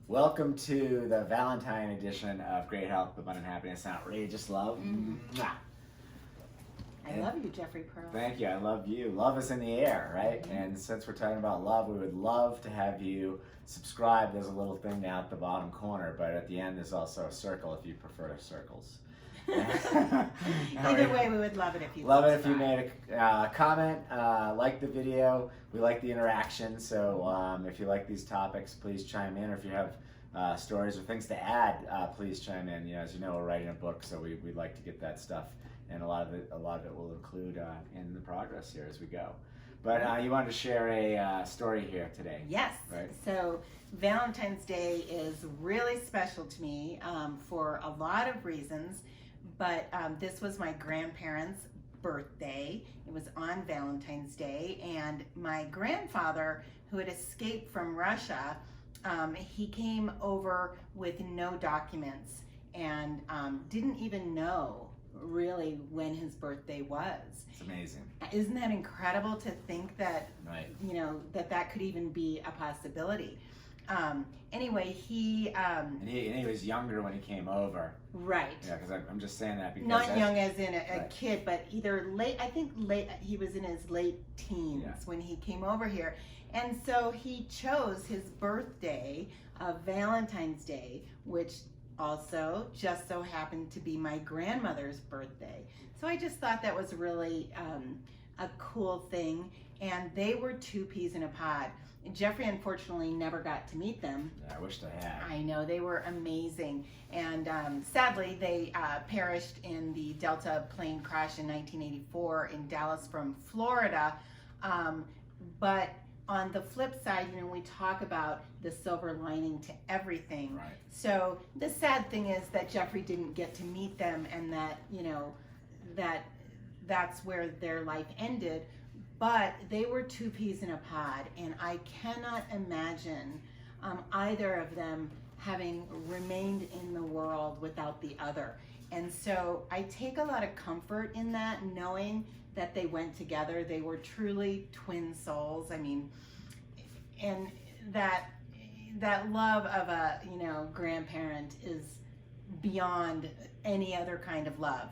Welcome to the Valentine edition of Great Health, Abundant Happiness, and Outrageous Love. Mwah. I love you, Jeffrey Pearl. Thank you. I love you. Love is in the air, right? And since we're talking about love, we would love to have you subscribe. There's a little thing down at the bottom corner, but at the end there's also a circle if you prefer circles. Either way, we would love it if you love subscribe. it if you made a comment, like the video. We like the interaction, so if you like these topics, please chime in. Or if you have stories or things to add, please chime in. As you know, we're writing a book, so we'd like to get that stuff, and a lot of it will include in the progress here as we go. But you wanted to share a story here today. Yes. Right? So Valentine's Day is really special to me for a lot of reasons. But this was my grandparents' birthday. It was on Valentine's Day, and my grandfather, who had escaped from Russia, he came over with no documents and didn't even know really when his birthday was. It's amazing. Isn't that incredible to think that, Right. that could even be a possibility? Anyway, And he was younger when he came over. right. Yeah, because I'm just saying that because Not young as in a right. kid, but either late, he was in his late teens when he came over here. And so he chose his birthday of Valentine's Day, which also just so happened to be my grandmother's birthday. So I just thought that was really a cool thing. And they were two peas in a pod. Jeffrey unfortunately never got to meet them. Yeah, I wished I had. I know, they were amazing. And sadly, they perished in the Delta plane crash in 1984 in Dallas from Florida. But on the flip side, we talk about the silver lining to everything. Right. So the sad thing is that Jeffrey didn't get to meet them, and that, that's where their life ended. But they were two peas in a pod, and I cannot imagine either of them having remained in the world without the other. And so I take a lot of comfort in that, knowing that they went together. They were truly twin souls. I mean, and that love of a grandparent is beyond any other kind of love.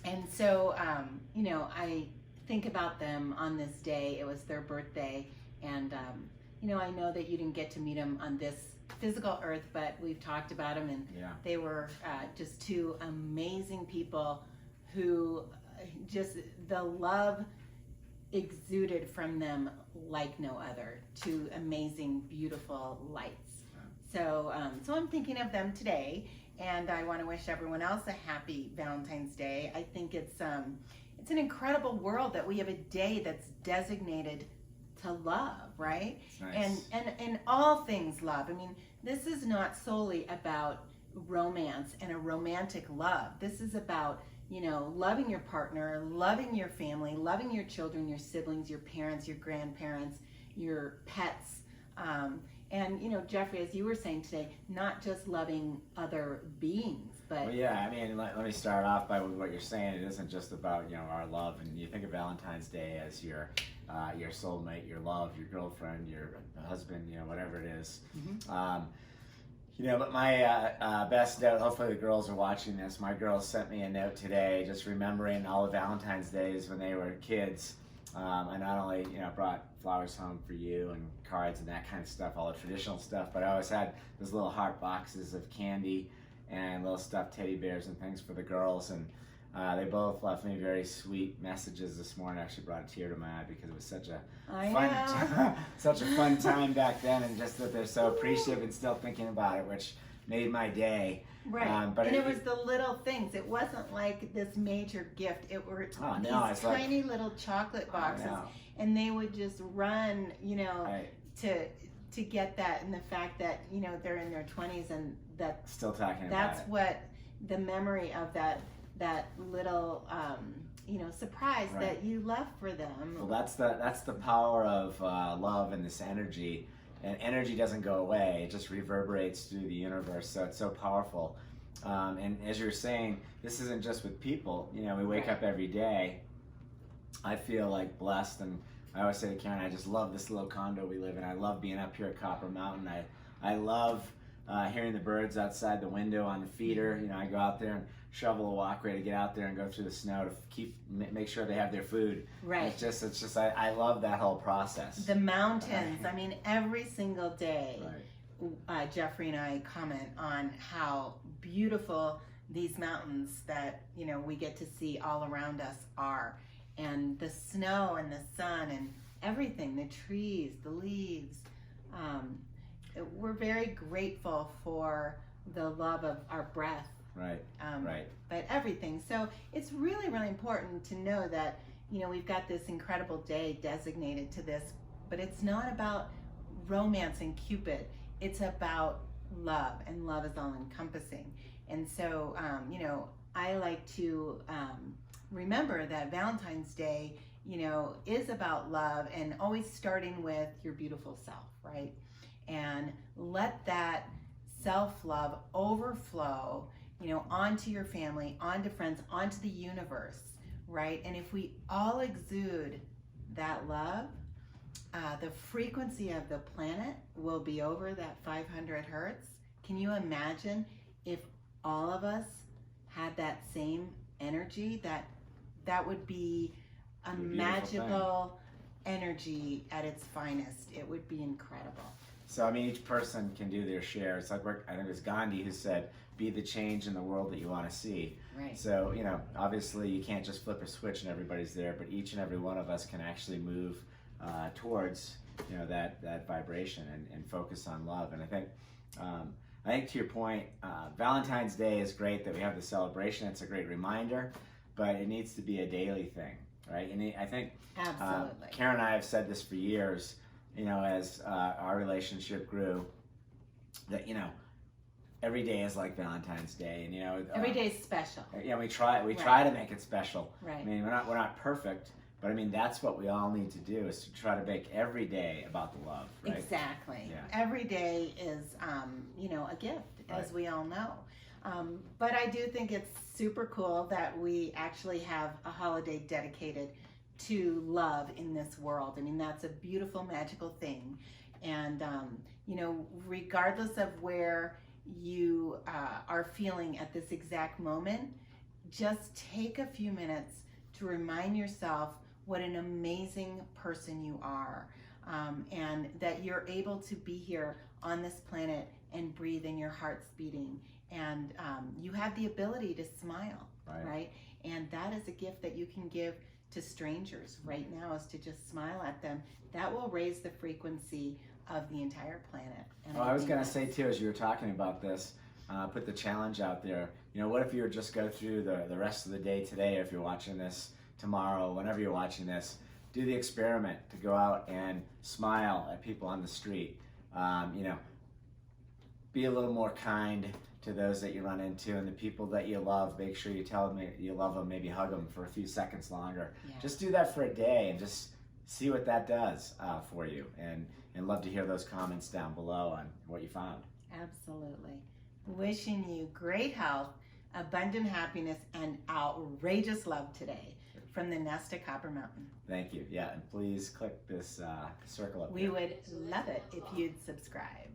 And so I think about them on this day. It was their birthday, and I know that you didn't get to meet them on this physical earth, but we've talked about them, and they were just two amazing people who just, the love exuded from them like no other. Two amazing, beautiful lights. So I'm thinking of them today, and I want to wish everyone else a happy Valentine's Day. I think it's an incredible world that we have a day that's designated to love, right? Nice. And all things love. I mean, this is not solely about romance and a romantic love. This is about, loving your partner, loving your family, loving your children, your siblings, your parents, your grandparents, your pets. And Jeffrey, as you were saying today, not just loving other beings, but... Well, yeah, I mean, let me start off by what you're saying. It isn't just about, our love. And you think of Valentine's Day as your soulmate, your love, your girlfriend, your husband, whatever it is. But my best note, hopefully the girls are watching this, my girls sent me a note today just remembering all the Valentine's Days when they were kids. I not only, brought flowers home for you and cards and that kind of stuff, all the traditional stuff, but I always had those little heart boxes of candy and little stuffed teddy bears and things for the girls. And they both left me very sweet messages this morning. I actually brought a tear to my eye because it was such a such a fun time back then, and just that they're so appreciative and still thinking about it, which made my day. Right, but it was the little ththings. It wasn't like this major gift. It were these tiny little chocolate boxes, and they would just run, to get that, and the fact that they're in their 20s and that still talking about it. That's what the memory of that little surprise that you left for them. Well, that's the power of love and this energy. And energy doesn't go away; it just reverberates through the universe. So it's so powerful. And as you're saying, this isn't just with people. We wake up every day. I feel like blessed, and I always say to Karen, I just love this little condo we live in. I love being up here at Copper Mountain. I I love hearing the birds outside the window on the feeder. You know, I go out there and shovel a walkway to get out there and go through the snow to make sure they have their food. Right. It's just I love that whole process. The mountains. I mean, every single day, Right. Jeffrey and I comment on how beautiful these mountains that, you know, we get to see all around us are, and the snow and the sun and everything, the trees, the leaves. We're very grateful for the love of our breath. Right. Right. But everything. So it's really, really important to know that, you know, we've got this incredible day designated to this, but it's not about romance and Cupid. It's about love, and love is all encompassing. And so, you know, I like to remember that Valentine's Day, you know, is about love, and always starting with your beautiful self, right? And let that self-love overflow, you know, onto your family, onto friends, onto the universe, right? And if we all exude that love, the frequency of the planet will be over that 500 hertz. Can you imagine if all of us had that same energy? That would be a magical energy at its finest. It would be incredible. So I mean, each person can do their share. It's like, I think it was Gandhi who said, "Be the change in the world that you want to see." Right. So, you know, obviously you can't just flip a switch and everybody's there, but each and every one of us can actually move towards, you know, that vibration and focus on love. And I think to your point, Valentine's Day is great that we have the celebration. It's a great reminder, but it needs to be a daily thing, right? And I think Absolutely. Karen and I have said this for years, you know, as our relationship grew, that, you know, every day is like Valentine's Day, and, you know, Every day is special. Yeah, we try to make it special. Right. I mean, we're not perfect, but I mean, that's what we all need to do, is to try to make every day about the love, right? Exactly. Yeah. Every day is, you know, a gift, as Right. we all know. But I do think it's super cool that we actually have a holiday dedicated to love in this world. I mean, that's a beautiful, magical thing. And, you know, regardless of where you are feeling at this exact moment, just take a few minutes to remind yourself what an amazing person you are, and that you're able to be here on this planet and breathe, and your heart's beating, and you have the ability to smile, right? And that is a gift that you can give to strangers right now, is to just smile at them. That will raise the frequency of the entire planet. And I was going to say too, as you were talking about this, put the challenge out there. You know, what if you were just go through the rest of the day today, or if you're watching this tomorrow, whenever you're watching this, do the experiment to go out and smile at people on the street. You know, be a little more kind to those that you run into, and the people that you love, make sure you tell them you love them, maybe hug them for a few seconds longer. Yeah. Just do that for a day and just see what that does for you, and love to hear those comments down below on what you found. Absolutely. Wishing you great health, abundant happiness, and outrageous love today from the Nest of Copper Mountain. Thank you. Yeah, and please click this circle up We here. would love it if you'd subscribe.